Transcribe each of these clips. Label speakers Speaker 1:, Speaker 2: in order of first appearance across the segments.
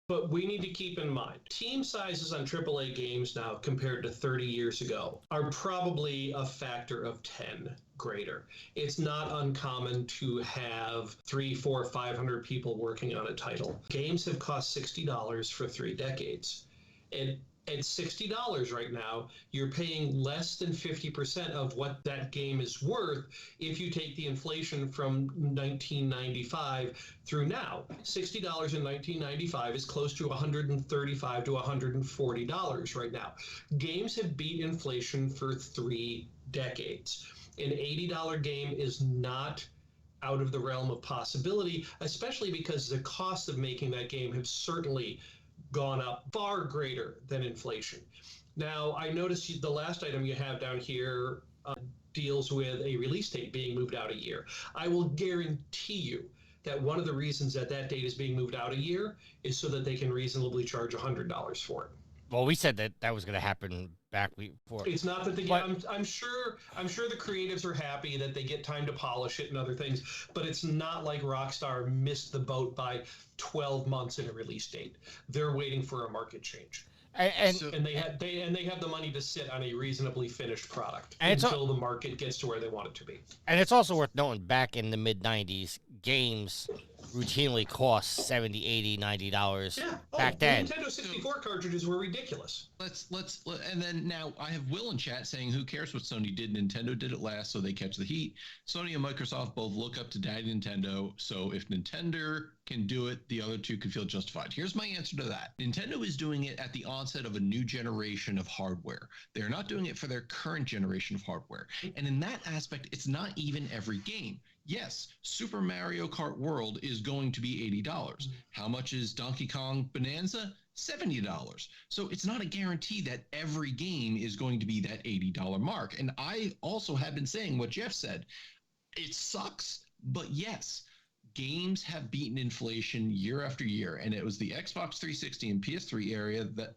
Speaker 1: But we need to keep in mind, team sizes on AAA games now compared to 30 years ago are probably a factor of 10 greater. It's not uncommon to have 3, 4, 500 people working on a title. Games have cost $60 for 3 decades. And at $60 right now, you're paying less than 50% of what that game is worth if you take the inflation from 1995 through now. $60 in 1995 is close to $135 to $140 right now. Games have beat inflation for 3 decades. An $80 game is not out of the realm of possibility, especially because the cost of making that game have certainly gone up far greater than inflation. Now, I noticed the last item you have down here deals with a release date being moved out a year. I will guarantee you that one of the reasons that that date is being moved out a year is so that they can reasonably charge $100 for it.
Speaker 2: Well, we said that was going to happen back before.
Speaker 1: It's not that I'm sure the creatives are happy that they get time to polish it and other things, but it's not like Rockstar missed the boat by 12 months in a release date. They're waiting for a market change. And they have the money to sit on a reasonably finished product until the market gets to where they want it to be.
Speaker 2: And it's also worth noting, back in the mid 90s, games routinely cost $70, $80, $90 back then.
Speaker 1: The Nintendo 64 cartridges were ridiculous.
Speaker 3: And then now I have Will in chat saying, who cares what Sony did? Nintendo did it last, so they catch the heat. Sony and Microsoft both look up to Daddy Nintendo, so if Nintendo can do it, the other two can feel justified. Here's my answer to that. Nintendo is doing it at the onset of a new generation of hardware. They're not doing it for their current generation of hardware. And in that aspect, it's not even every game. Yes, Super Mario Kart World is going to be $80. How much is Donkey Kong Bonanza? $70. So it's not a guarantee that every game is going to be that $80 mark. And I also have been saying what Jeff said. It sucks, but yes, games have beaten inflation year after year, and it was the Xbox 360 and PS3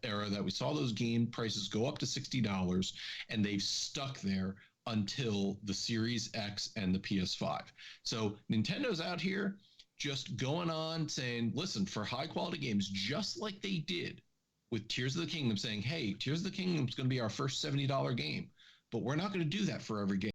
Speaker 3: era that we saw those game prices go up to $60, and they've stuck there until the Series X and the PS5. So Nintendo's out here just going on saying, listen, for high quality games, just like they did with Tears of the Kingdom, saying, hey, Tears of the Kingdom is going to be our first $70 game, but we're not going to do that for every game.